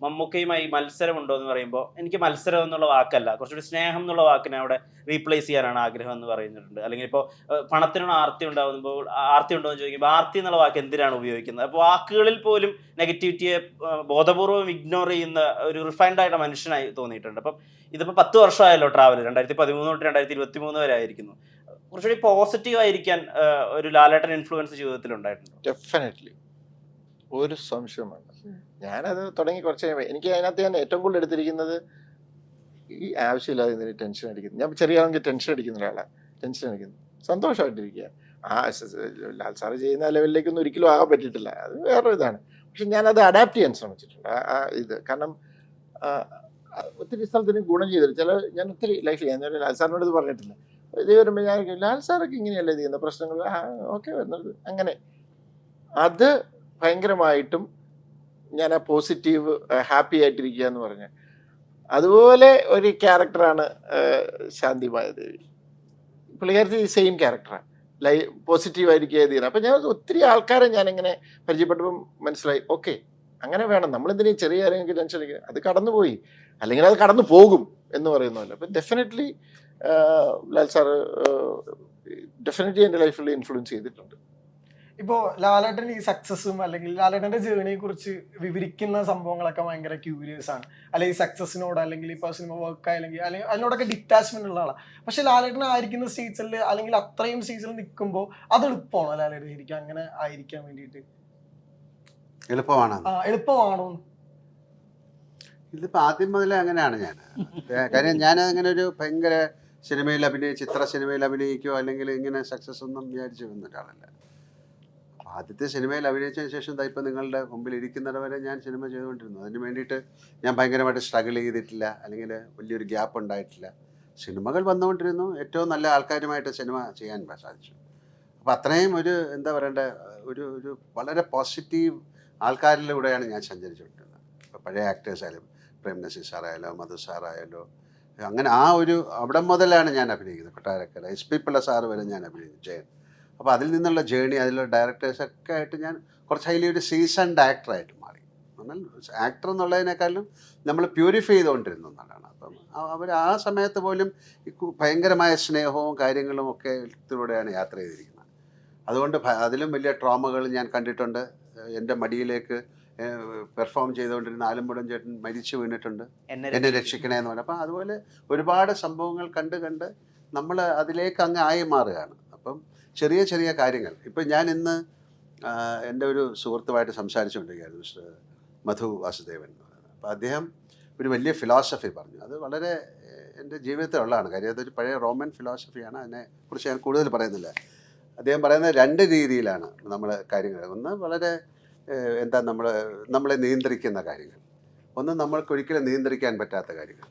മമ്മൂക്കയുമായി മത്സരം ഉണ്ടോ എന്ന് പറയുമ്പോൾ എനിക്ക് മത്സരം എന്നുള്ള വാക്കല്ല, കുറച്ചുകൂടി സ്നേഹം എന്നുള്ള വാക്കിനെ അവിടെ റീപ്ലേസ് ചെയ്യാനാണ് ആഗ്രഹം എന്ന് പറയുന്നുണ്ട്. അല്ലെങ്കിൽ ഇപ്പോൾ പണത്തിനോട് ആർത്തി ഉണ്ടാകുമ്പോൾ ആർത്തി ഉണ്ടോ എന്ന് ചോദിക്കുമ്പോൾ ആർത്തി എന്നുള്ള വാക്ക് എന്തിനാണ് ഉപയോഗിക്കുന്നത്? അപ്പോൾ വാക്കുകളിൽ പോലും നെഗറ്റിവിറ്റിയെ ബോധപൂർവ്വം ഇഗ്നോർ ചെയ്യുന്ന ഒരു റിഫൈൻഡ് ആയിട്ട് മനുഷ്യനായി തോന്നിയിട്ടുണ്ട്. അപ്പം ഇതിപ്പോൾ 10 വർഷമായല്ലോ ട്രാവൽ, 2013 തൊട്ട് 2023 വരെ ആയിരിക്കുന്നു. കുറച്ചുകൂടി പോസിറ്റീവ് ആയിരിക്കാൻ ഒരു ലാലേട്ടൻ ഇൻഫ്ലുവൻസ് ജീവിതത്തിൽ ഉണ്ടായിട്ടുണ്ട്. ഡെഫിനറ്റ്ലി, ഒരു സംശയം വേണ്ട. ഞാനത് തുടങ്ങി കുറച്ച് കഴിയുമ്പോൾ എനിക്ക് അതിനകത്ത് ഞാൻ ഏറ്റവും കൂടുതൽ എടുത്തിരിക്കുന്നത് ഈ ആവശ്യമില്ലാതെ ഇതിന് ടെൻഷൻ അടിക്കുന്നു. ഞാൻ ചെറിയ ആണെങ്കിൽ ടെൻഷൻ അടിക്കുന്ന ഒരാളാണ്. ടെൻഷൻ അടിക്കുന്നു, സന്തോഷമായിട്ടിരിക്കുക. ലാൽ സാറ് ചെയ്യുന്ന ലെവലിലേക്കൊന്നും ഒരിക്കലും ആകാൻ പറ്റിയിട്ടില്ല, അത് വേറൊരു ഇതാണ്. പക്ഷെ ഞാനത് അഡാപ്റ്റ് ചെയ്യാൻ ശ്രമിച്ചിട്ടുണ്ട്. ഇത് കാരണം ഒത്തിരി സ്ഥലത്തിന് ഗുണം ചെയ്തിട്ട് ഞാൻ ഒത്തിരി ലൈഫിൽ ഞാൻ ലാൽ സാറിനോട് ഇത് പറഞ്ഞിട്ടില്ല. ഇത് വരുമ്പോൾ ഞാൻ ലാൽ സാറൊക്കെ ഇങ്ങനെയല്ലേ ചെയ്യുന്ന പ്രശ്നങ്ങൾ ഓക്കെ വരുന്നത് അങ്ങനെ അത് ഭയങ്കരമായിട്ടും ഞാൻ ആ പോസിറ്റീവ് ഹാപ്പി ആയിട്ടിരിക്കുക എന്ന് പറഞ്ഞ അതുപോലെ ഒരു ക്യാരക്ടറാണ് ശാന്തി മായാദേവി. പുള്ളിക്കാരത്തി സെയിം ക്യാരക്ടറാണ്, പോസിറ്റീവായിരിക്കുക ചെയ്യുന്നത്. അപ്പം ഞാൻ ഒത്തിരി ആൾക്കാരെ ഞാനിങ്ങനെ പരിചയപ്പെട്ടപ്പം മനസ്സിലായി, ഓക്കെ അങ്ങനെ വേണം. നമ്മളെന്തിനും ചെറിയ കാര്യങ്ങൾക്ക് ടെൻഷൻ അടിക്കുക, അത് കടന്നുപോയി അല്ലെങ്കിൽ അത് കടന്നു പോകും എന്ന് പറയുന്നതല്ല. അപ്പം ഡെഫിനറ്റ്ലി ലാൽ സാറ് ഡെഫിനറ്റ്ലി എൻ്റെ ലൈഫിൽ ഇൻഫ്ലുവൻസ് ചെയ്തിട്ടുണ്ട്. ഇപ്പോൾ ലാലേട്ടൻ ഈ സക്സസ്സും അല്ലെങ്കിൽ ലാലേട്ടൻ്റെ ജേണിയെ കുറിച്ച് വിവരിക്കുന്ന സംഭവങ്ങളൊക്കെ ഭയങ്കര ക്യൂരിയസ് ആണ്. അല്ലെങ്കിൽ സക്സസിനോട് അല്ലെങ്കിൽ ഇപ്പോൾ സിനിമ വർക്ക് അല്ലെങ്കിൽ അതിനോടൊക്കെ ഡിറ്റാച്ച്മെന്റ് ഉള്ള ആളാണ്. പക്ഷെ ലാലേട്ടൻ ആയിരിക്കുന്ന സ്റ്റേറ്റ്സിൽ അല്ലെങ്കിൽ അത്രയും സ്റ്റേറ്റ്സിൽ നിൽക്കുമ്പോൾ അത് എളുപ്പമാണോ ലാലേട്ടൻ ശരിക്കും അങ്ങനെ ആയിരിക്കാൻ വേണ്ടിയിട്ട്? എളുപ്പമാണോ? ഇതിപ്പോൾ ആദ്യം മുതലേ അങ്ങനെയാണ് ഞാൻ. കാര്യം ഞാൻ അങ്ങനെ ഒരു ഭയങ്കര സിനിമയിൽ ചിത്ര സിനിമയിൽ അഭിനയിക്കുകയോ അല്ലെങ്കിൽ ഇങ്ങനെ സക്സസ് ഒന്നും വിചാരിച്ചു വന്ന ഒരാളല്ല. ആദ്യത്തെ സിനിമയിൽ അഭിനയിച്ചതിന് ശേഷം ഇപ്പം നിങ്ങളുടെ മുമ്പിൽ ഇരിക്കുന്നത് വരെ ഞാൻ സിനിമ ചെയ്തുകൊണ്ടിരുന്നു. അതിന് വേണ്ടിയിട്ട് ഞാൻ ഭയങ്കരമായിട്ട് സ്ട്രഗിൾ ചെയ്തിട്ടില്ല, അല്ലെങ്കിൽ വലിയൊരു ഗ്യാപ്പ് ഉണ്ടായിട്ടില്ല. സിനിമകൾ വന്നുകൊണ്ടിരുന്നു, ഏറ്റവും നല്ല ആൾക്കാരുമായിട്ട് സിനിമ ചെയ്യാൻ സാധിച്ചു. അപ്പോൾ അത്രയും ഒരു എന്താ പറയണ്ടേ, ഒരു വളരെ പോസിറ്റീവ് ആൾക്കാരിലൂടെയാണ് ഞാൻ സഞ്ചരിച്ചുകൊണ്ടിരുന്നത്. ഇപ്പോൾ പഴയ ആക്ടേഴ്സ് ആയാലും പ്രേം നസീർ സാറായാലോ മധു സാറായാലോ അങ്ങനെ അവിടെ മുതലാണ് ഞാൻ അഭിനയിക്കുന്നത്. കൊട്ടാരക്കര SP പിള്ള സാറ് വരെ ഞാൻ അഭിനയിച്ചു, ജയൻ. അപ്പോൾ അതിൽ നിന്നുള്ള ജേണി, അതിലുള്ള ഡയറക്ടേഴ്സൊക്കെ ആയിട്ട് ഞാൻ കുറച്ച് ഹൈലി ഒരു സീസൺഡ് ആക്ടറായിട്ട് മാറി. എന്നാൽ ആക്ടർ എന്നുള്ളതിനേക്കാളും നമ്മൾ പ്യൂരിഫൈ ചെയ്തുകൊണ്ടിരുന്നു എന്നുള്ളതാണ്. അപ്പം അവർ ആ സമയത്ത് പോലും ഭയങ്കരമായ സ്നേഹവും കാര്യങ്ങളും ഒക്കെ ഇതിലൂടെയാണ് യാത്ര ചെയ്തിരിക്കുന്നത്. അതുകൊണ്ട് അതിലും വലിയ ട്രോമകൾ ഞാൻ കണ്ടിട്ടുണ്ട്. എൻ്റെ മടിയിലേക്ക് പെർഫോം ചെയ്തുകൊണ്ടിരുന്ന ആലമ്പുഴൻ ചേട്ടൻ മരിച്ചു വീണിട്ടുണ്ട്, എന്നെ രക്ഷിക്കണേ എന്ന് പറഞ്ഞു. അപ്പം അതുപോലെ ഒരുപാട് സംഭവങ്ങൾ കണ്ട് നമ്മൾ അതിലേക്ക് അങ്ങ് ആയി മാറുകയാണ്. അപ്പം ചെറിയ ചെറിയ കാര്യങ്ങൾ. ഇപ്പം ഞാൻ ഇന്ന് എൻ്റെ ഒരു സുഹൃത്തുമായിട്ട് സംസാരിച്ചുകൊണ്ടിരിക്കുകയായിരുന്നു, മിസ്റ്റർ മധു വാസുദേവൻ എന്ന് പറയുന്നത്. അപ്പോൾ അദ്ദേഹം ഒരു വലിയ ഫിലോസഫി പറഞ്ഞു. അത് വളരെ എൻ്റെ ജീവിതത്തിലുള്ളതാണ്. കാര്യം അതൊരു പഴയ റോമൻ ഫിലോസഫിയാണ്. അതിനെക്കുറിച്ച് ഞാൻ കൂടുതൽ പറയുന്നില്ല. അദ്ദേഹം പറയുന്നത് 2 രീതിയിലാണ് നമ്മൾ കാര്യങ്ങൾ. ഒന്ന് വളരെ നമ്മളെ നിയന്ത്രിക്കുന്ന കാര്യങ്ങൾ, ഒന്ന് നമ്മൾക്കൊരിക്കലും നിയന്ത്രിക്കാൻ പറ്റാത്ത കാര്യങ്ങൾ.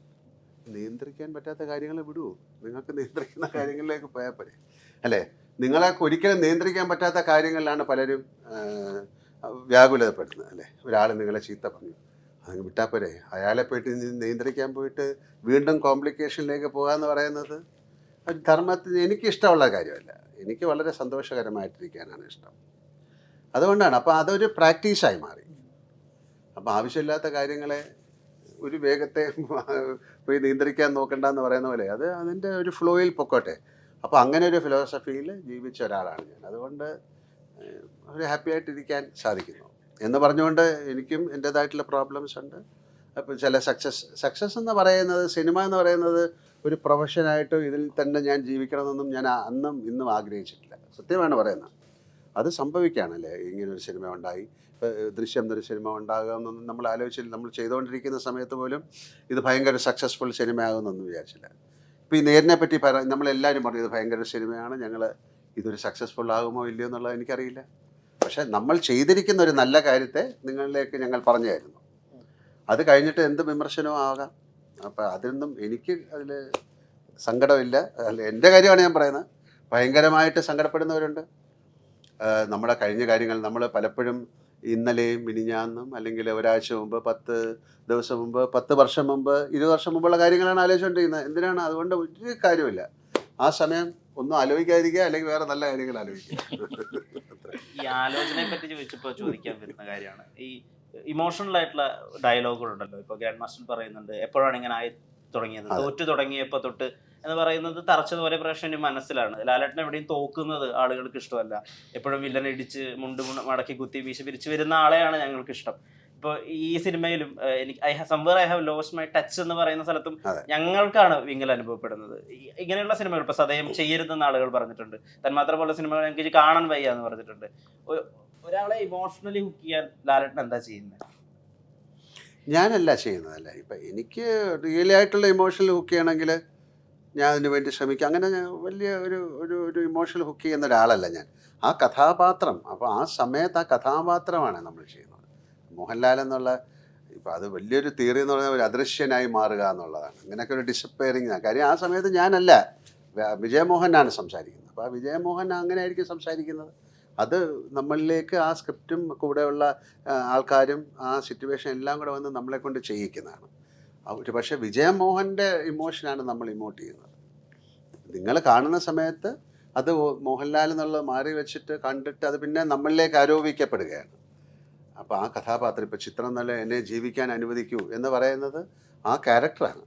നിയന്ത്രിക്കാൻ പറ്റാത്ത കാര്യങ്ങൾ വിടുവോ? നിങ്ങൾക്ക് നിയന്ത്രിക്കുന്ന കാര്യങ്ങളിലേക്ക് പോയാൽ പോരെ, അല്ലേ? നിങ്ങളെ ഒരിക്കലും നിയന്ത്രിക്കാൻ പറ്റാത്ത കാര്യങ്ങളിലാണ് പലരും വ്യാകുലതപ്പെടുന്നത്, അല്ലേ? ഒരാൾ നിങ്ങളെ ചീത്ത പറഞ്ഞു, അതങ്ങ് വിട്ടാൽ പോരെ. അയാളെ പോയിട്ട് നിയന്ത്രിക്കാൻ പോയിട്ട് വീണ്ടും കോംപ്ലിക്കേഷനിലേക്ക് പോകാമെന്ന് പറയുന്നത് ധർമ്മത്തിന് എനിക്കിഷ്ടമുള്ള കാര്യമല്ല. എനിക്ക് വളരെ സന്തോഷകരമായിട്ടിരിക്കാനാണ് ഇഷ്ടം. അതുകൊണ്ടാണ്. അപ്പോൾ അതൊരു പ്രാക്ടീസായി മാറി. അപ്പോൾ ആവശ്യമില്ലാത്ത കാര്യങ്ങളെ ഒരു വേഗത്തെ പോയി നിയന്ത്രിക്കാൻ നോക്കണ്ടെന്ന് പറയുന്ന പോലെ അത് അതിൻ്റെ ഒരു ഫ്ലോയിൽ പൊക്കോട്ടെ. അപ്പോൾ അങ്ങനെ ഒരു ഫിലോസഫിയിൽ ജീവിച്ച ഒരാളാണ് ഞാൻ. അതുകൊണ്ട് ഒരു ഹാപ്പി ആയിട്ടിരിക്കാൻ സാധിക്കുന്നു എന്ന് പറഞ്ഞുകൊണ്ട് എനിക്കും എൻ്റേതായിട്ടുള്ള പ്രോബ്ലംസ് ഉണ്ട്. അപ്പോൾ ചില സക്സസ് എന്ന് പറയുന്നത്, സിനിമ എന്ന് പറയുന്നത് ഒരു പ്രൊഫഷനായിട്ട് ഇതിൽ തന്നെ ഞാൻ ജീവിക്കണമെന്നൊന്നും ഞാൻ അന്നും ഇന്നും ആഗ്രഹിച്ചിട്ടില്ല. സത്യമാണ് പറയുന്നത്. അത് സംഭവിക്കുകയാണല്ലേ. ഇങ്ങനൊരു സിനിമ ഉണ്ടായി, ദൃശ്യം എന്നൊരു സിനിമ ഉണ്ടാകുമെന്നൊന്നും നമ്മൾ ആലോചിച്ചില്ല. നമ്മൾ ചെയ്തുകൊണ്ടിരിക്കുന്ന സമയത്ത് പോലും ഇത് ഭയങ്കര സക്സസ്ഫുൾ സിനിമയാകുമെന്നൊന്നും വിചാരിച്ചില്ല. ഇപ്പോൾ ഈ നേരിനെ പറ്റി നമ്മളെല്ലാവരും പറഞ്ഞു ഇത് ഭയങ്കര സിനിമയാണ്, ഞങ്ങൾ ഇതൊരു സക്സസ്ഫുൾ ആകുമോ ഇല്ലയോ എന്നുള്ളത് എനിക്കറിയില്ല. പക്ഷേ നമ്മൾ ചെയ്തിരിക്കുന്ന ഒരു നല്ല കാര്യത്തെ നിങ്ങളിലേക്ക് ഞങ്ങൾ പറഞ്ഞായിരുന്നു. അത് കഴിഞ്ഞിട്ട് എന്ത് വിമർശനവും ആകാം. അപ്പോൾ അതിനൊന്നും എനിക്ക് അതിൽ സങ്കടമില്ല. എൻ്റെ കാര്യമാണ് ഞാൻ പറയുന്നത്. ഭയങ്കരമായിട്ട് സങ്കടപ്പെടുന്നവരുണ്ട്. നമ്മുടെ കഴിഞ്ഞ കാര്യങ്ങൾ നമ്മൾ പലപ്പോഴും ഇന്നലെയും മിനിഞ്ഞാന്നും അല്ലെങ്കിൽ ഒരാഴ്ച മുമ്പ്, 10 ദിവസം മുമ്പ്, 10 വർഷം മുമ്പ്, 20 വർഷം മുമ്പുള്ള കാര്യങ്ങളാണ് ആലോചിച്ചുകൊണ്ടിരിക്കുന്നത്. എന്തിനാണ്? അതുകൊണ്ട് ഒരു കാര്യമില്ല. ആ സമയം ഒന്നും ആലോചിക്കാതിരിക്കുക, അല്ലെങ്കിൽ വേറെ നല്ല കാര്യങ്ങൾ ആലോചിക്കുക. ഈ ആലോചനയെ പറ്റി ചോദിച്ചപ്പോൾ ചോദിക്കാൻ പറ്റുന്ന കാര്യമാണ്, ഈ ഇമോഷണൽ ആയിട്ടുള്ള ഡയലോഗുകളുണ്ടല്ലോ. ഇപ്പോൾ ഗ്രാൻഡ് മാസ്റ്റർ പറയുന്നുണ്ട് എപ്പോഴാണ് ഇങ്ങനെ ആയി തുടങ്ങിയത്, തോറ്റു തുടങ്ങിയപ്പോൾ തൊട്ട് എന്ന് പറയുന്നത് തറച്ചതുപോലെ പ്രേക്ഷകന് മനസ്സിലാണ്. ലാലേട്ടൻ എവിടെയും തോക്കുന്നത് ആളുകൾക്ക് ഇഷ്ടമല്ല. എപ്പോഴും വില്ലനെ ഇടിച്ച് മുണ്ട് മടക്കി കുത്തി വീശ പിരിച്ചു വരുന്ന ആളെയാണ് ഞങ്ങൾക്ക് ഇഷ്ടം. ഇപ്പോൾ ഈ സിനിമയിലും എനിക്ക് I have lost my touch എന്ന് പറയുന്ന സ്ഥലത്തും ഞങ്ങൾക്കാണ് വിങ്ങൽ അനുഭവപ്പെടുന്നത്. ഇങ്ങനെയുള്ള സിനിമകൾ ഇപ്പോൾ സദയം ചെയ്യരുതെന്ന് ആളുകൾ പറഞ്ഞിട്ടുണ്ട്. തന്മാത്ര പോലുള്ള സിനിമകൾ എനിക്ക് കാണാൻ വയ്യ എന്ന് പറഞ്ഞിട്ടുണ്ട്. ഒരാളെ ഇമോഷണലി ഹുക്ക് ചെയ്യാൻ ലാലേട്ടൻ എന്താ ചെയ്യുന്നത്? ഞാനല്ല ചെയ്യുന്നതല്ല. ഇപ്പം എനിക്ക് റിയലി ആയിട്ടുള്ള ഇമോഷണൽ ഹുക്ക് ചെയ്യണമെങ്കിൽ ഞാൻ അതിന് വേണ്ടി ശ്രമിക്കും. അങ്ങനെ ഞാൻ വലിയ ഒരു ഇമോഷണൽ ഹുക്ക് ചെയ്യുന്ന ഒരാളല്ല ഞാൻ. ആ കഥാപാത്രം, അപ്പോൾ ആ സമയത്ത് ആ കഥാപാത്രമാണ് നമ്മൾ ചെയ്യുന്നത്. മോഹൻലാൽ എന്നുള്ള ഇപ്പം അത് വലിയൊരു തിയറി എന്ന് പറഞ്ഞാൽ ഒരു അദൃശ്യനായി മാറുക എന്നുള്ളതാണ്. അങ്ങനെയൊക്കെ ഒരു ഡിസപ്പയറിങ് കാര്യം. ആ സമയത്ത് ഞാനല്ല, വിജയമോഹനാണ് സംസാരിക്കുന്നത്. അപ്പോൾ ആ വിജയമോഹൻ അങ്ങനെ ആയിരിക്കും സംസാരിക്കുന്നത്. അത് നമ്മളിലേക്ക് ആ സ്ക്രിപ്റ്റും കൂടെയുള്ള ആൾക്കാരും ആ സിറ്റുവേഷൻ എല്ലാം കൂടെ വന്ന് നമ്മളെ കൊണ്ട് ചെയ്യിക്കുന്നതാണ്. ഒരു പക്ഷേ വിജയമോഹൻ്റെ ഇമോഷനാണ് നമ്മൾ ഇമോട്ട് ചെയ്യുന്നത്. നിങ്ങൾ കാണുന്ന സമയത്ത് അത് മോഹൻലാൽ എന്നുള്ളത് മാറി വെച്ചിട്ട് കണ്ടിട്ട് അത് പിന്നെ നമ്മളിലേക്ക് ആരോപിക്കപ്പെടുകയാണ്. അപ്പോൾ ആ കഥാപാത്രം ഇപ്പോൾ ചിത്രം നല്ല എന്നെ ജീവിക്കാൻ അനുവദിക്കൂ എന്ന് പറയുന്നത് ആ ക്യാരക്ടറാണ്.